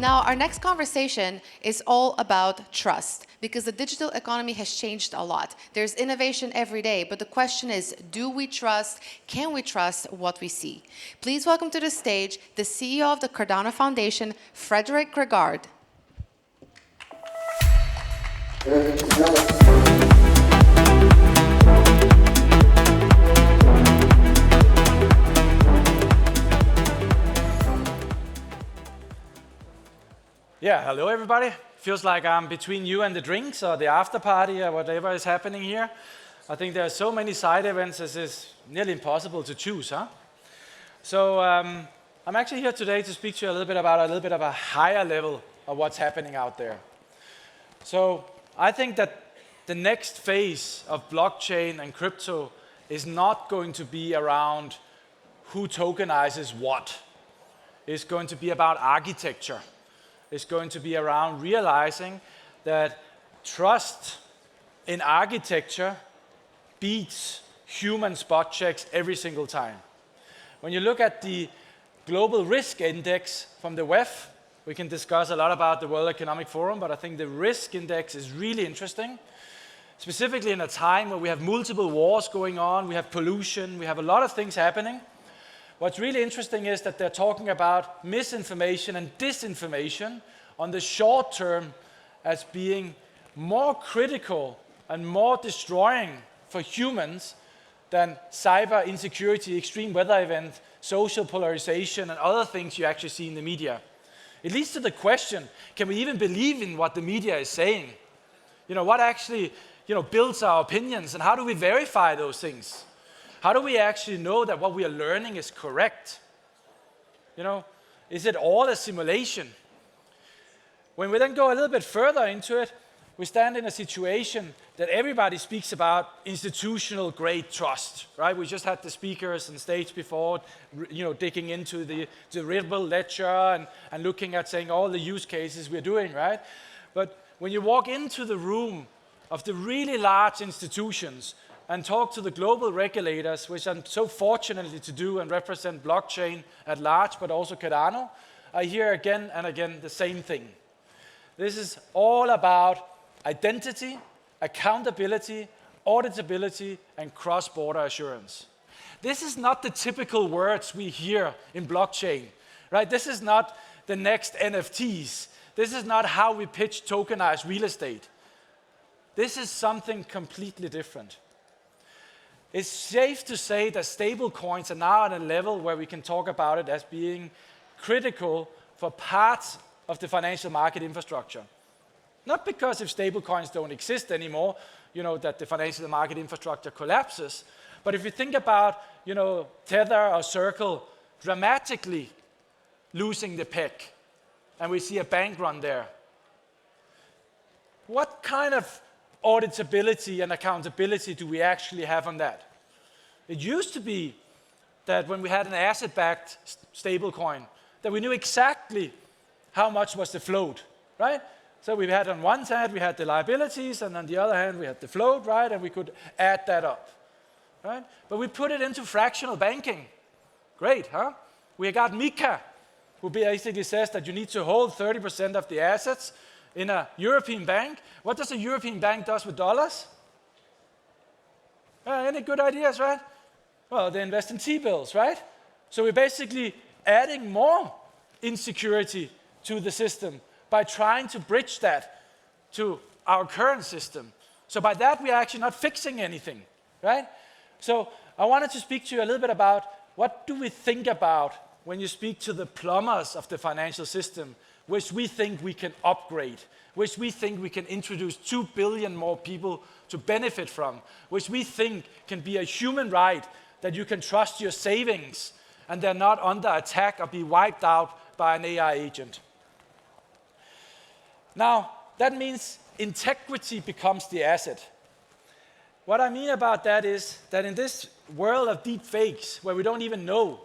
Now, our next conversation is all about trust, because the digital economy has changed a lot. There's innovation every day, but the question is, do we trust, can we trust what we see? Please welcome to the stage the CEO of the Cardano Foundation, Frederik Gregaard. Yeah, hello everybody. Feels like I'm between you and the drinks or the after party or whatever is happening here. I think there are so many side events as it's nearly impossible to choose, huh? So I'm actually here today to speak to you a little bit of a higher level of what's happening out there. So I think that the next phase of blockchain and crypto is not going to be around who tokenizes what. It's going to be about architecture. Is going to be around realizing that trust in architecture beats human spot checks every single time. When you look at the global risk index from the WEF, we can discuss a lot about the World Economic Forum, but I think the risk index is really interesting, specifically in a time where we have multiple wars going on, we have pollution, we have a lot of things happening. What's really interesting is that they're talking about misinformation and disinformation on the short term as being more critical and more destroying for humans than cyber insecurity, extreme weather event, social polarization, and other things you actually see in the media. It leads to the question, can we even believe in what the media is saying? What actually builds our opinions, and how do we verify those things? How do we actually know that what we are learning is correct? Is it all a simulation? When we then go a little bit further into it, we stand in a situation that everybody speaks about institutional grade trust, right? We just had the speakers on stage before, digging into the Ripple ledger and looking at saying all the use cases we're doing, right? But when you walk into the room of the really large institutions and talk to the global regulators, which I'm so fortunate to do and represent blockchain at large, but also Cardano, I hear again and again the same thing. This is all about identity, accountability, auditability, and cross-border assurance. This is not the typical words we hear in blockchain, right? This is not the next NFTs. This is not how we pitch tokenized real estate. This is something completely different. It's safe to say that stable coins are now at a level where we can talk about it as being critical for parts of the financial market infrastructure. Not because if stable coins don't exist anymore, that the financial market infrastructure collapses, but if you think about, Tether or Circle dramatically losing the peg, and we see a bank run there. What kind of auditability and accountability do we actually have on that? It used to be that when we had an asset-backed stablecoin, that we knew exactly how much was the float, right? So we had on one side, we had the liabilities, and on the other hand, we had the float, right? And we could add that up, right? But we put it into fractional banking. Great, huh? We got Mika, who basically says that you need to hold 30% of the assets in a European bank. What does a European bank do with dollars? Any good ideas, right? Well, they invest in T-bills, right? So we're basically adding more insecurity to the system by trying to bridge that to our current system. So by that, we are actually not fixing anything, right? So I wanted to speak to you a little bit about what do we think about when you speak to the plumbers of the financial system, which we think we can upgrade, which we think we can introduce 2 billion more people to benefit from, which we think can be a human right that you can trust your savings and they're not under attack or be wiped out by an AI agent. Now, that means integrity becomes the asset. What I mean about that is that in this world of deep fakes, where we don't even know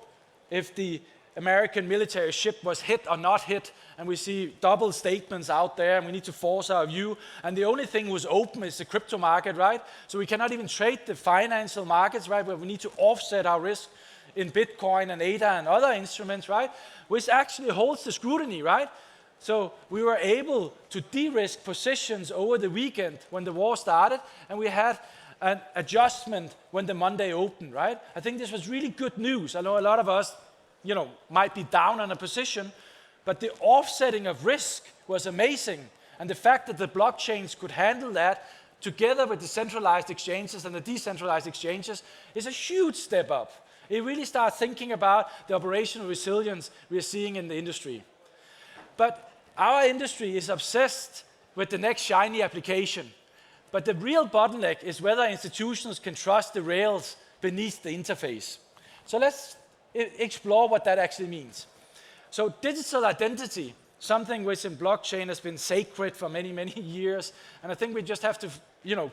if the American military ship was hit or not hit, and we see double statements out there, and we need to force our view, and the only thing was open is the crypto market, right? So we cannot even trade the financial markets, right, where we need to offset our risk in Bitcoin and ADA and other instruments, right, which actually holds the scrutiny, right? So we were able to de-risk positions over the weekend when the war started, and we had an adjustment when the Monday opened, right? I think this was really good news. I know a lot of us, might be down on a position, but the offsetting of risk was amazing. And the fact that the blockchains could handle that together with the centralized exchanges and the decentralized exchanges is a huge step up. It really starts thinking about the operational resilience we're seeing in the industry. But our industry is obsessed with the next shiny application. But the real bottleneck is whether institutions can trust the rails beneath the interface. So let's explore what that actually means. So digital identity, something which in blockchain has been sacred for many, many years. And I think we just have to,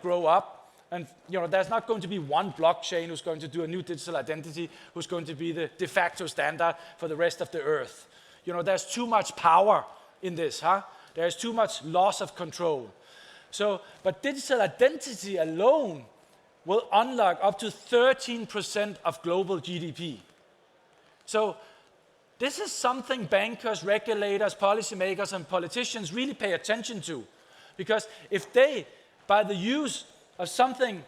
grow up. And there's not going to be one blockchain who's going to do a new digital identity, who's going to be the de facto standard for the rest of the earth. There's too much power in this, huh? There's too much loss of control. But digital identity alone will unlock up to 13% of global GDP. So this is something bankers, regulators, policymakers, and politicians really pay attention to. Because if they, by the use of something,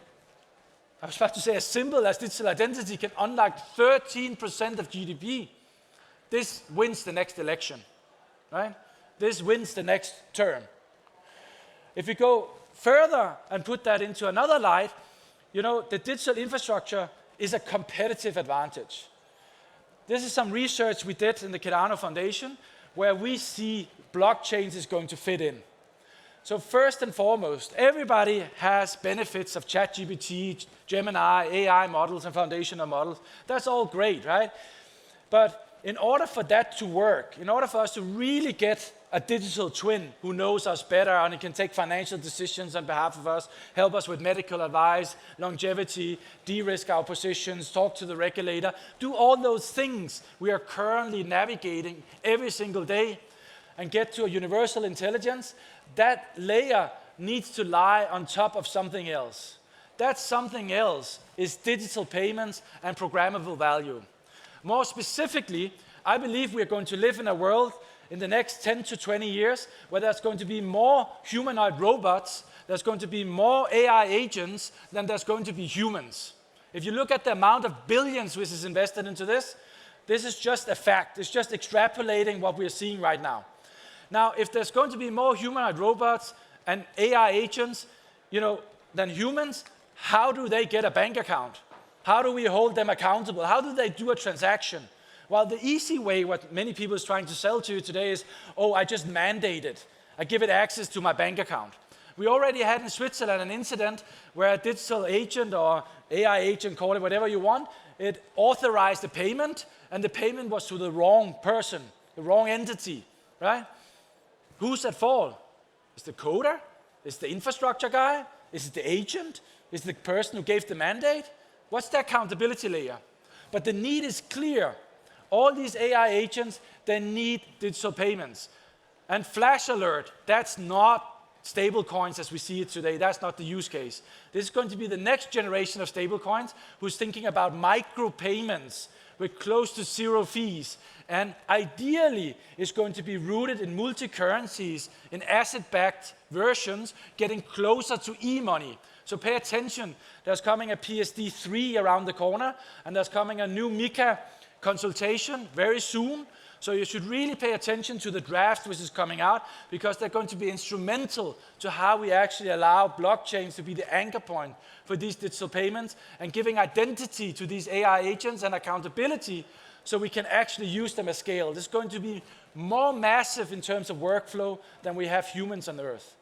I was about to say as simple as digital identity, can unlock 13% of GDP, this wins the next election, right? This wins the next term. If we go further and put that into another light, the digital infrastructure is a competitive advantage. This is some research we did in the Cardano Foundation where we see blockchains is going to fit in. So first and foremost, everybody has benefits of ChatGPT, Gemini, AI models, and foundational models. That's all great, right? But in order for that to work, in order for us to really get a digital twin who knows us better and it can take financial decisions on behalf of us, help us with medical advice, longevity, de-risk our positions, talk to the regulator, do all those things we are currently navigating every single day and get to a universal intelligence, that layer needs to lie on top of something else. That something else is digital payments and programmable value. More specifically, I believe we are going to live in a world in the next 10 to 20 years where there's going to be more humanoid robots, there's going to be more AI agents than there's going to be humans. If you look at the amount of billions which is invested into this is just a fact. It's just extrapolating what we're seeing right now. Now, if there's going to be more humanoid robots and AI agents, than humans, how do they get a bank account? How do we hold them accountable? How do they do a transaction? Well, the easy way, what many people is trying to sell to you today is, I just mandate it. I give it access to my bank account. We already had in Switzerland an incident where a digital agent or AI agent, call it whatever you want, it authorized a payment, and the payment was to the wrong person, the wrong entity, right? Who's at fault? Is the coder? Is the infrastructure guy? Is it the agent? Is it the person who gave the mandate? What's the accountability layer? But the need is clear. All these AI agents, they need digital payments. And flash alert, that's not stable coins as we see it today. That's not the use case. This is going to be the next generation of stable coins who's thinking about micro payments with close to zero fees. And ideally, it's going to be rooted in multi-currencies, in asset-backed versions, getting closer to e-money. So pay attention. There's coming a PSD3 around the corner, and there's coming a new MiCA consultation very soon. So you should really pay attention to the draft which is coming out, because they're going to be instrumental to how we actually allow blockchains to be the anchor point for these digital payments and giving identity to these AI agents and accountability so we can actually use them at scale. This is going to be more massive in terms of workflow than we have humans on Earth.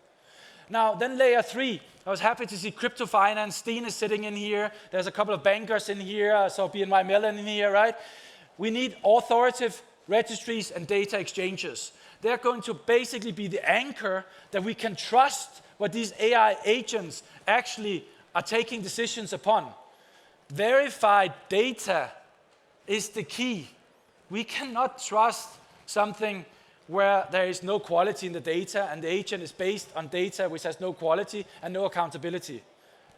Now, then layer 3. I was happy to see crypto finance. Steen is sitting in here. There's a couple of bankers in here. I saw BNY Mellon in here, right? We need authoritative registries and data exchanges. They're going to basically be the anchor that we can trust what these AI agents actually are taking decisions upon. Verified data is the key. We cannot trust something where there is no quality in the data and the agent is based on data which has no quality and no accountability.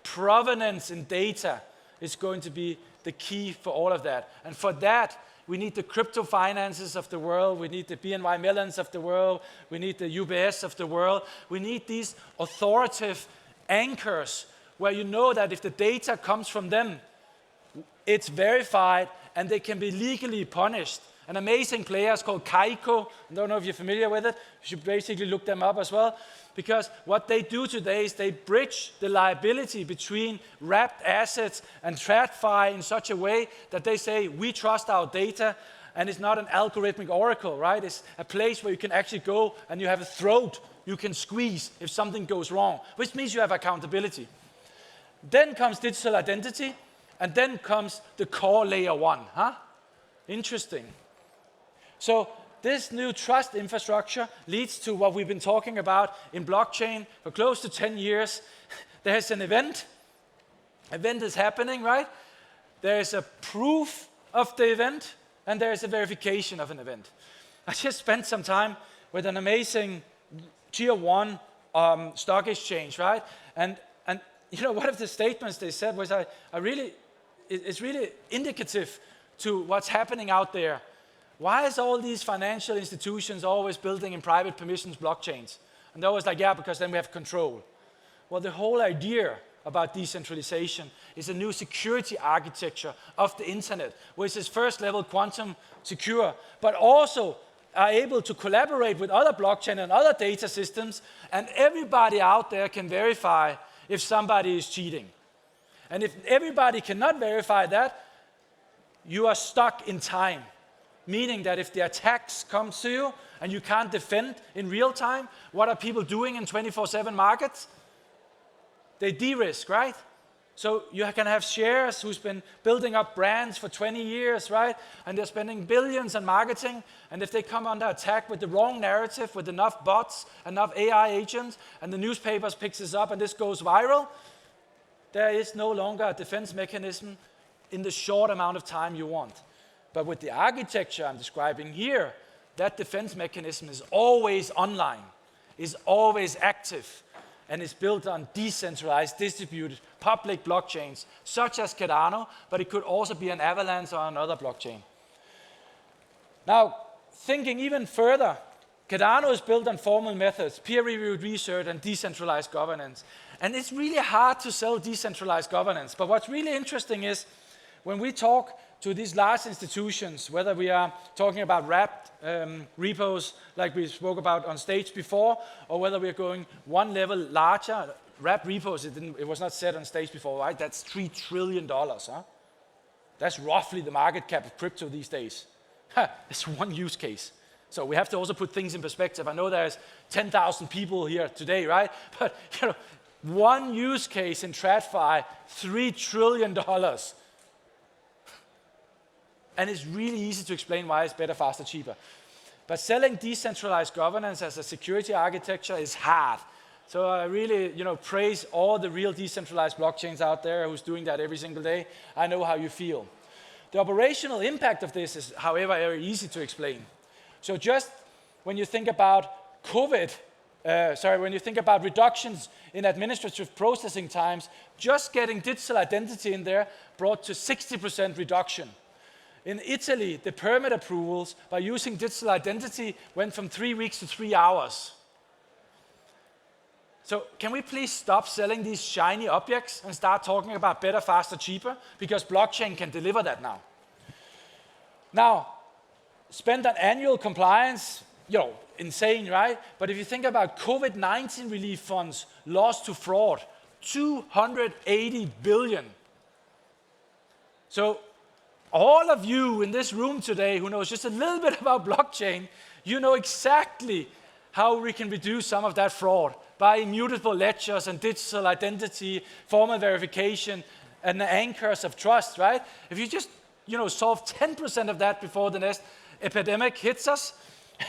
Provenance in data is going to be the key for all of that. And for that, We need the crypto finances of the world. We need the BNY Mellons of the world. We need the UBS of the world. We need these authoritative anchors where you know that if the data comes from them, it's verified and they can be legally punished. An amazing player is called Kaiko. I don't know if you're familiar with it. You should basically look them up as well. Because what they do today is they bridge the liability between wrapped assets and TradFi in such a way that they say, we trust our data, and it's not an algorithmic oracle, right? It's a place where you can actually go and you have a throat you can squeeze if something goes wrong, which means you have accountability. Then comes digital identity, and then comes the core layer one, huh? Interesting. So this new trust infrastructure leads to what we've been talking about in blockchain for close to 10 years. There's an event. Event is happening, right? There's a proof of the event, and there's a verification of an event. I just spent some time with an amazing tier one stock exchange, right? And you know, one of the statements they said was, it's really indicative to what's happening out there. Why is all these financial institutions always building in private permissions blockchains? And they're always like, yeah, because then we have control. Well, the whole idea about decentralization is a new security architecture of the internet, which is first level quantum secure, but also are able to collaborate with other blockchain and other data systems, and everybody out there can verify if somebody is cheating. And if everybody cannot verify that, you are stuck in time. Meaning that if the attacks come to you and you can't defend in real time, what are people doing in 24/7 markets? They de-risk, right? So you can have shares who's been building up brands for 20 years, right? And they're spending billions on marketing. And if they come under attack with the wrong narrative, with enough bots, enough AI agents, and the newspapers picks this up and this goes viral, there is no longer a defense mechanism in the short amount of time you want. But with the architecture I'm describing here, that defense mechanism is always online, is always active, and is built on decentralized, distributed, public blockchains, such as Cardano, but it could also be an Avalanche or another blockchain. Now, thinking even further, Cardano is built on formal methods, peer-reviewed research, and decentralized governance. And it's really hard to sell decentralized governance. But what's really interesting is when we talk to these large institutions, whether we are talking about wrapped repos like we spoke about on stage before, or whether we are going one level larger, wrapped repos, it was not said on stage before, right? That's $3 trillion, huh? That's roughly the market cap of crypto these days. It's one use case. So we have to also put things in perspective. I know there's 10,000 people here today, right? But you know, one use case in TradFi, $3 trillion. And it's really easy to explain why it's better, faster, cheaper. But selling decentralized governance as a security architecture is hard. So I really, praise all the real decentralized blockchains out there who's doing that every single day. I know how you feel. The operational impact of this is, however, very easy to explain. So just when you think about when you think about reductions in administrative processing times, just getting digital identity in there brought to 60% reduction. In Italy, the permit approvals by using digital identity went from 3 weeks to 3 hours. So can we please stop selling these shiny objects and start talking about better, faster, cheaper? Because blockchain can deliver that now. Now, spend on annual compliance, insane, right? But if you think about COVID-19 relief funds lost to fraud, 280 billion. So all of you in this room today who knows just a little bit about blockchain, you know exactly how we can reduce some of that fraud by immutable ledgers and digital identity, formal verification, and the anchors of trust, right? If you just, solve 10% of that before the next epidemic hits us,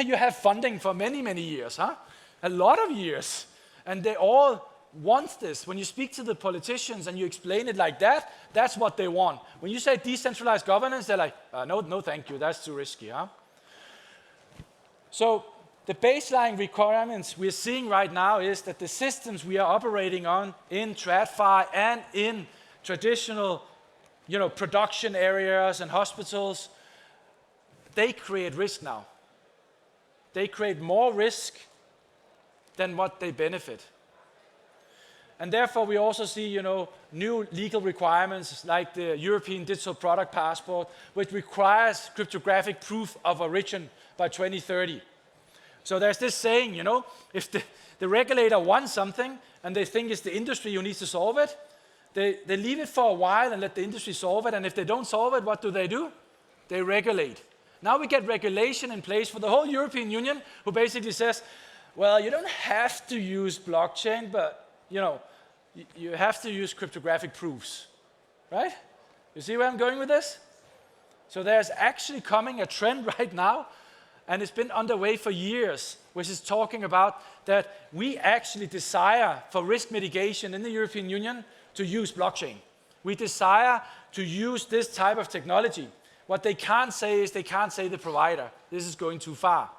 you have funding for many, many years, huh? A lot of years. And they all want this. When you speak to the politicians and you explain it like that, that's what they want. When you say decentralized governance, they're like, no, thank you, that's too risky, huh? So the baseline requirements we're seeing right now is that the systems we are operating on in TradFi and in traditional, production areas and hospitals they create risk now. They create more risk than what they benefit. And therefore, we also see, new legal requirements like the European Digital Product Passport, which requires cryptographic proof of origin by 2030. So there's this saying, if the regulator wants something and they think it's the industry who needs to solve it, they leave it for a while and let the industry solve it. And if they don't solve it, what do? They regulate. Now we get regulation in place for the whole European Union, who basically says, well, you don't have to use blockchain, but you have to use cryptographic proofs, right? You see where I'm going with this? So there's actually coming a trend right now, and it's been underway for years, which is talking about that we actually desire for risk mitigation in the European Union to use blockchain. We desire to use this type of technology. What they can't say is they can't say the provider. This is going too far.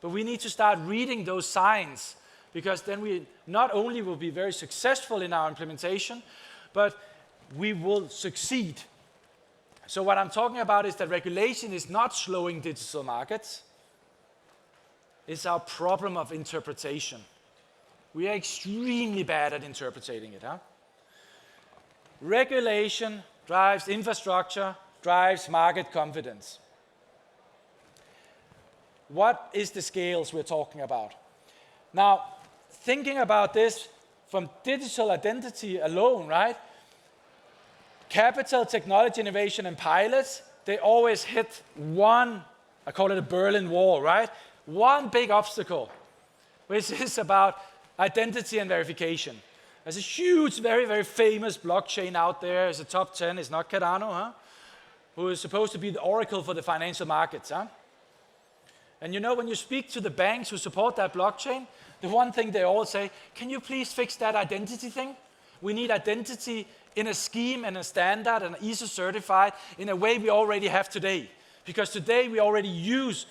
But we need to start reading those signs, because then we not only will be very successful in our implementation, but we will succeed. So what I'm talking about is that regulation is not slowing digital markets. It's our problem of interpretation. We are extremely bad at interpreting it. Regulation drives infrastructure, drives market confidence. What is the scales we're talking about? Now, thinking about this from digital identity alone, right? Capital, technology, innovation, and pilots, they always hit one, I call it a Berlin Wall, right? One big obstacle, which is about identity and verification. There's a huge, very, very famous blockchain out there. It's a top 10. It's not Cardano, who is supposed to be the oracle for the financial markets. And when you speak to the banks who support that blockchain, the one thing they all say, can you please fix that identity thing? We need identity in a scheme and a standard and ISO certified in a way we already have today. Because today we already use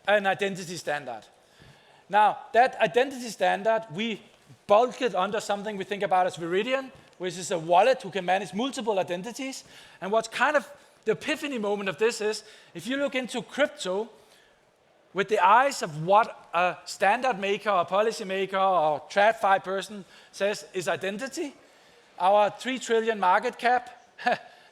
an identity standard. Now, that identity standard, we bulk it under something we think about as Viridian, which is a wallet who can manage multiple identities. And what's kind of the epiphany moment of this is, if you look into crypto, with the eyes of what a standard maker or policy maker or TradFi person says is identity, our 3 trillion market cap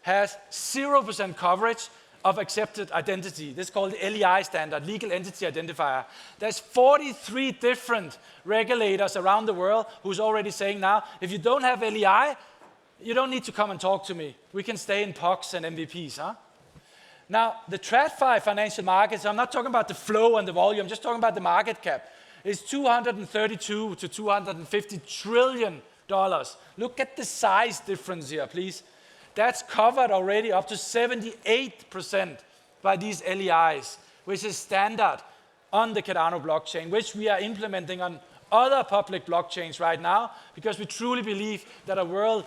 has 0% coverage of accepted identity. This is called the LEI standard, Legal Entity Identifier. There's 43 different regulators around the world who's already saying now, if you don't have LEI, you don't need to come and talk to me. We can stay in POCs and MVPs, Now, the TradFi financial markets, I'm not talking about the flow and the volume, I'm just talking about the market cap, is $232 to $250 trillion. Look at the size difference here, please. That's covered already up to 78% by these LEIs, which is standard on the Cardano blockchain, which we are implementing on other public blockchains right now, because we truly believe that a world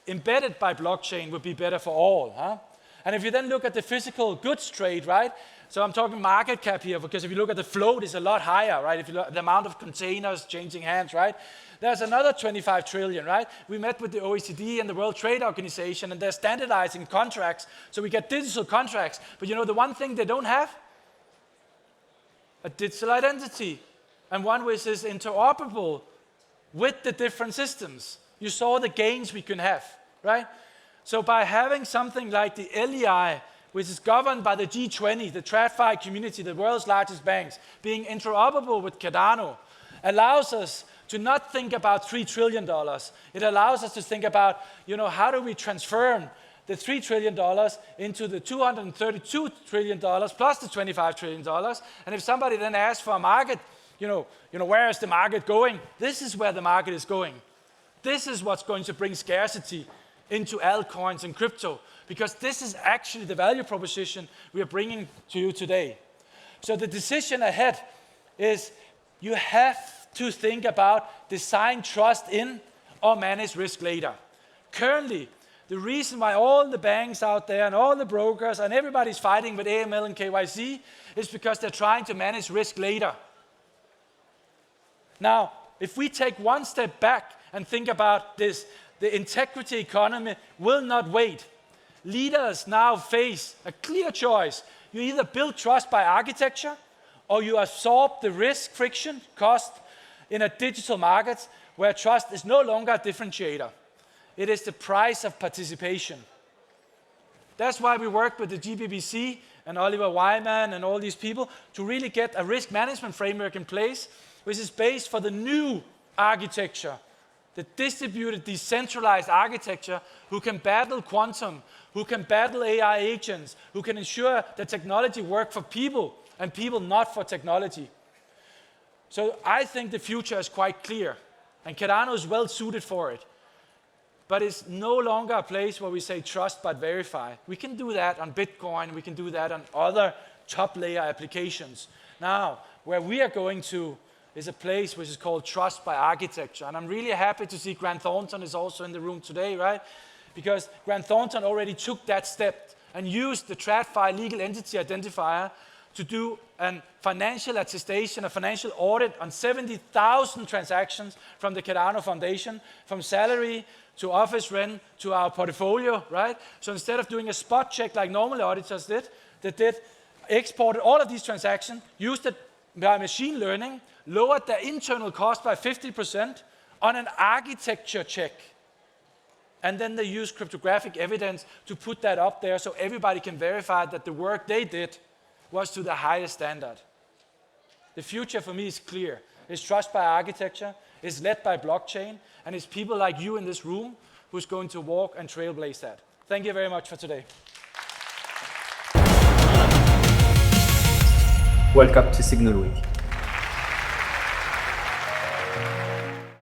embedded by blockchain would be better for all. And if you then look at the physical goods trade, right? So I'm talking market cap here, because if you look at the float, it's a lot higher, right? If you look at the amount of containers changing hands, right? There's another 25 trillion, right? We met with the OECD and the World Trade Organization, and they're standardizing contracts, so we get digital contracts. But the one thing they don't have? A digital identity, and one which is interoperable with the different systems. You saw the gains we can have, right? So by having something like the LEI, which is governed by the G20, the TradFi community, the world's largest banks, being interoperable with Cardano, allows us to not think about $3 trillion. It allows us to think about, how do we transform the $3 trillion into the $232 trillion plus the $25 trillion. And if somebody then asks for a market, where is the market going? This is where the market is going. This is what's going to bring scarcity into altcoins and crypto, because this is actually the value proposition we are bringing to you today. So the decision ahead is you have to think about design trust in or manage risk later. Currently, the reason why all the banks out there and all the brokers and everybody's fighting with AML and KYC is because they're trying to manage risk later. Now, if we take one step back and think about this, the integrity economy will not wait. leaders now face a clear choice. You either build trust by architecture, or you absorb the risk, friction, cost in a digital market where trust is no longer a differentiator. It is the price of participation. That's why we worked with the GBBC and Oliver Wyman and all these people to really get a risk management framework in place, which is based for the new architecture, the distributed, decentralized architecture who can battle quantum, who can battle AI agents, who can ensure that technology works for people and people not for technology. So I think the future is quite clear, and Cardano is well suited for it. But it's no longer a place where we say trust but verify. We can do that on Bitcoin, we can do that on other top layer applications. Now, where we are going to is a place which is called trust by architecture. And I'm really happy to see Grant Thornton is also in the room today, right? Because Grant Thornton already took that step and used the TradFi legal entity identifier to do a financial attestation, a financial audit on 70,000 transactions from the Cardano Foundation, from salary to office rent to our portfolio, right? So instead of doing a spot check like normal auditors did, they did exported all of these transactions, used it by machine learning, lowered their internal cost by 50% on an architecture check. And then they used cryptographic evidence to put that up there so everybody can verify that the work they did was to the highest standard. The future for me is clear. It's trust by architecture, it's led by blockchain, and it's people like you in this room who's going to walk and trailblaze that. Thank you very much for today. Welcome to Signal Week.